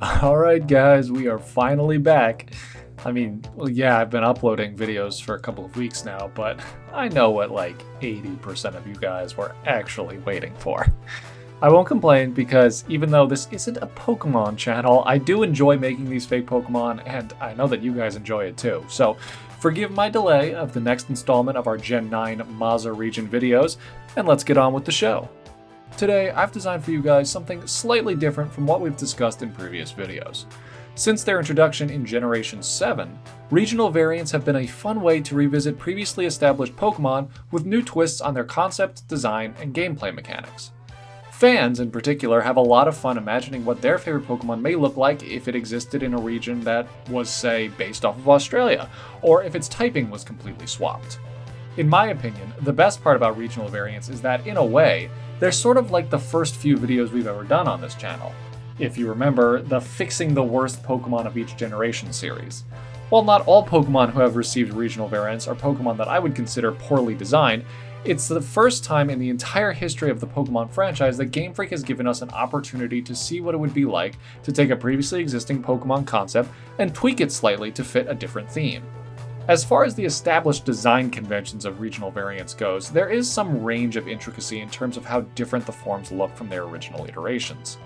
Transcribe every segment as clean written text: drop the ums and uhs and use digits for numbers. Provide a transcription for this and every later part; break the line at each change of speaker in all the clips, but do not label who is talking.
Alright guys, we are finally back. Well, yeah, I've been uploading videos for a couple of weeks now, but I know what like 80% of you guys were actually waiting for. I won't complain because even though this isn't a Pokemon channel, I do enjoy making these fake Pokemon, and I know that you guys enjoy it too. So forgive my delay of the next installment of our Gen 9 Maza region videos, and let's get on with the show. Today, I've designed for you guys something slightly different from what we've discussed in previous videos. Since their introduction in Generation 7, regional variants have been a fun way to revisit previously established Pokemon with new twists on their concept, design, and gameplay mechanics. Fans, in particular, have a lot of fun imagining what their favorite Pokemon may look like if it existed in a region that was, say, based off of Australia, or if its typing was completely swapped. In my opinion, the best part about regional variants is that, in a way, they're sort of like the first few videos we've ever done on this channel. If you remember, the Fixing the Worst Pokemon of Each Generation series. While not all Pokemon who have received regional variants are Pokemon that I would consider poorly designed, it's the first time in the entire history of the Pokemon franchise that Gamefreak has given us an opportunity to see what it would be like to take a previously existing Pokemon concept and tweak it slightly to fit a different theme. As far as the established design conventions of regional variants goes, there is some range of intricacy in terms of how different the forms look from their original iterations.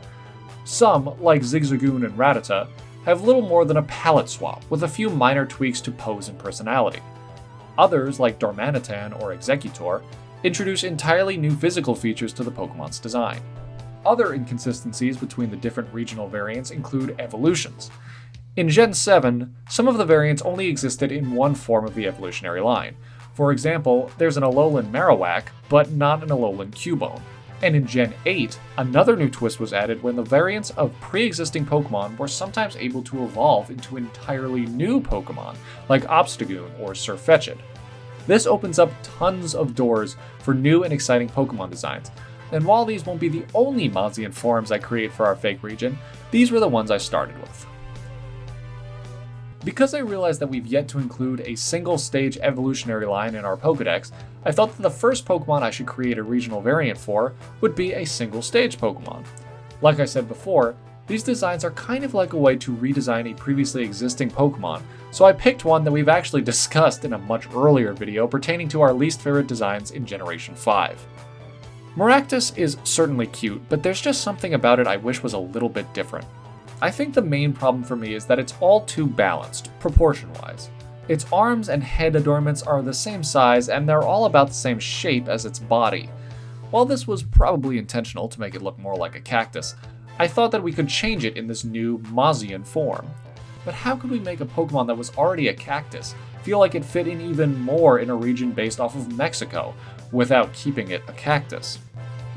Some, like Zigzagoon and Rattata, have little more than a palette swap, with a few minor tweaks to pose and personality. Others, like Darmanitan or Exeggutor, introduce entirely new physical features to the Pokemon's design. Other inconsistencies between the different regional variants include evolutions. In Gen 7, some of the variants only existed in one form of the evolutionary line. For example, there's an Alolan Marowak, but not an Alolan Cubone. And in Gen 8, another new twist was added when the variants of pre-existing Pokemon were sometimes able to evolve into entirely new Pokemon, like Obstagoon or Sirfetch'd. This opens up tons of doors for new and exciting Pokemon designs, and while these won't be the only Mazian forms I create for our fake region, these were the ones I started with. Because I realized that we've yet to include a single stage evolutionary line in our Pokedex, I felt that the first Pokemon I should create a regional variant for would be a single stage Pokemon. Like I said before, these designs are kind of like a way to redesign a previously existing Pokemon, so I picked one that we've actually discussed in a much earlier video pertaining to our least favorite designs in Generation 5. Maractus is certainly cute, but there's just something about it I wish was a little bit different. I think the main problem for me is that it's all too balanced, proportion-wise. Its arms and head adornments are the same size, and they're all about the same shape as its body. While this was probably intentional to make it look more like a cactus, I thought that we could change it in this new Mazian form. But how could we make a Pokemon that was already a cactus feel like it fit in even more in a region based off of Mexico, without keeping it a cactus?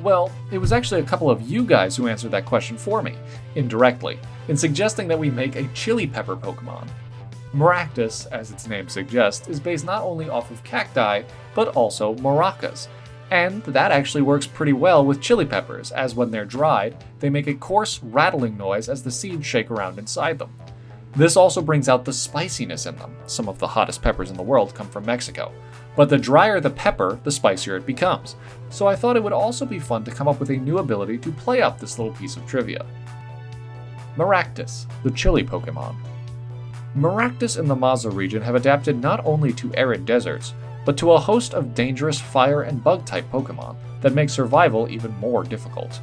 Well, it was actually a couple of you guys who answered that question for me, indirectly, in suggesting that we make a chili pepper Pokemon. Maractus, as its name suggests, is based not only off of cacti, but also maracas. And that actually works pretty well with chili peppers, as when they're dried, they make a coarse, rattling noise as the seeds shake around inside them. This also brings out the spiciness in them. Some of the hottest peppers in the world come from Mexico. But the drier the pepper, the spicier it becomes. So I thought it would also be fun to come up with a new ability to play up this little piece of trivia. Maractus, the chili Pokemon. Maractus and the Maza region have adapted not only to arid deserts, but to a host of dangerous fire and bug-type Pokemon that make survival even more difficult.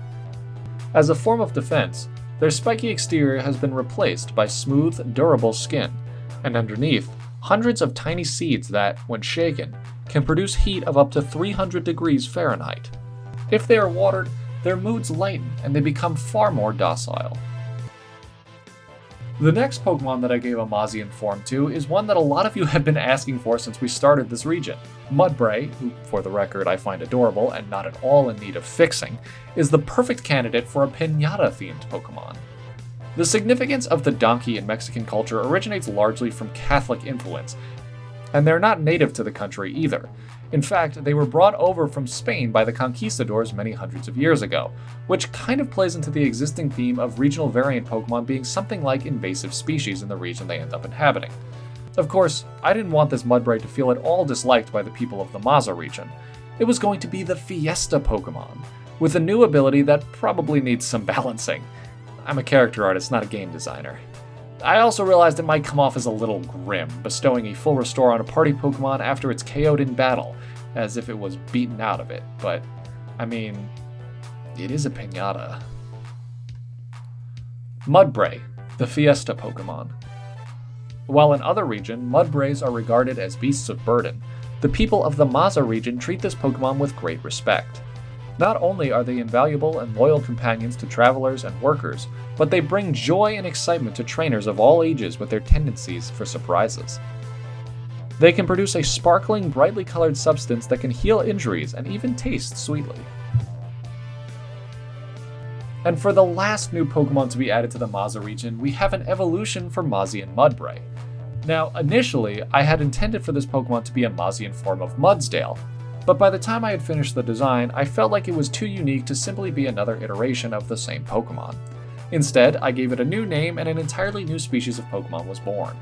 As a form of defense, their spiky exterior has been replaced by smooth, durable skin, and underneath, hundreds of tiny seeds that, when shaken, can produce heat of up to 300 degrees Fahrenheit. If they are watered, their moods lighten and they become far more docile. The next Pokemon that I gave a Mazian form to is one that a lot of you have been asking for since we started this region. Mudbray, who for the record I find adorable and not at all in need of fixing, is the perfect candidate for a piñata-themed Pokemon. The significance of the donkey in Mexican culture originates largely from Catholic influence, and they're not native to the country either. In fact, they were brought over from Spain by the conquistadors many hundreds of years ago, which kind of plays into the existing theme of regional variant Pokemon being something like invasive species in the region they end up inhabiting. Of course, I didn't want this Mudbray to feel at all disliked by the people of the Maza region. It was going to be the Fiesta Pokemon, with a new ability that probably needs some balancing. I'm a character artist, not a game designer. I also realized it might come off as a little grim, bestowing a full restore on a party Pokemon after it's KO'd in battle, as if it was beaten out of it, but, I mean, it is a piñata. Mudbray, the Fiesta Pokemon. While in other regions, Mudbrays are regarded as beasts of burden, the people of the Maza region treat this Pokemon with great respect. Not only are they invaluable and loyal companions to travelers and workers, but they bring joy and excitement to trainers of all ages with their tendencies for surprises. They can produce a sparkling, brightly colored substance that can heal injuries and even taste sweetly. And for the last new Pokemon to be added to the Maza region, we have an evolution for Mazian Mudbray. Now, initially, I had intended for this Pokemon to be a Mazian form of Mudsdale, but by the time I had finished the design, I felt like it was too unique to simply be another iteration of the same Pokemon. Instead, I gave it a new name and an entirely new species of Pokemon was born.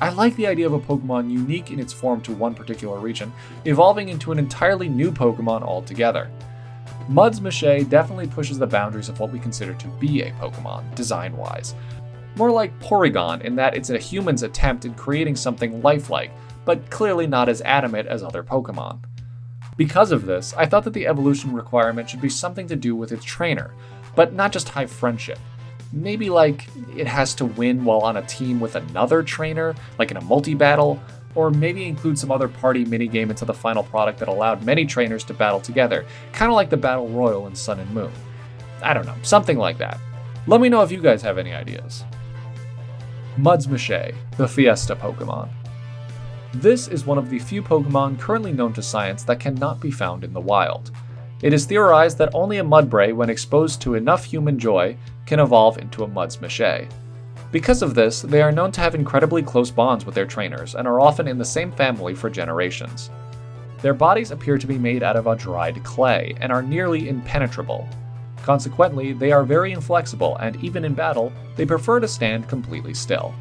I like the idea of a Pokemon unique in its form to one particular region, evolving into an entirely new Pokemon altogether. Mudsmache definitely pushes the boundaries of what we consider to be a Pokemon, design-wise. More like Porygon in that it's a human's attempt in creating something lifelike, but clearly not as adamant as other Pokemon. Because of this, I thought that the evolution requirement should be something to do with its trainer, but not just high friendship. Maybe like it has to win while on a team with another trainer, like in a multi-battle, or maybe include some other party minigame into the final product that allowed many trainers to battle together, kind of like the Battle Royal in Sun and Moon. I don't know, something like that. Let me know if you guys have any ideas. Mudsmache, the Fiesta Pokemon. This is one of the few Pokemon currently known to science that cannot be found in the wild. It is theorized that only a Mudbray, when exposed to enough human joy, can evolve into a Mudsmache. Because of this, they are known to have incredibly close bonds with their trainers and are often in the same family for generations. Their bodies appear to be made out of a dried clay and are nearly impenetrable. Consequently, they are very inflexible and even in battle, they prefer to stand completely still.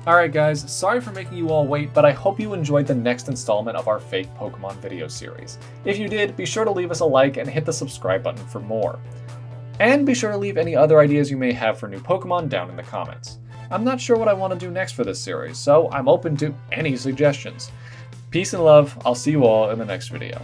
Alright guys, sorry for making you all wait, but I hope you enjoyed the next installment of our fake Pokemon video series. If you did, be sure to leave us a like and hit the subscribe button for more. And be sure to leave any other ideas you may have for new Pokemon down in the comments. I'm not sure what I want to do next for this series, so I'm open to any suggestions. Peace and love, I'll see you all in the next video.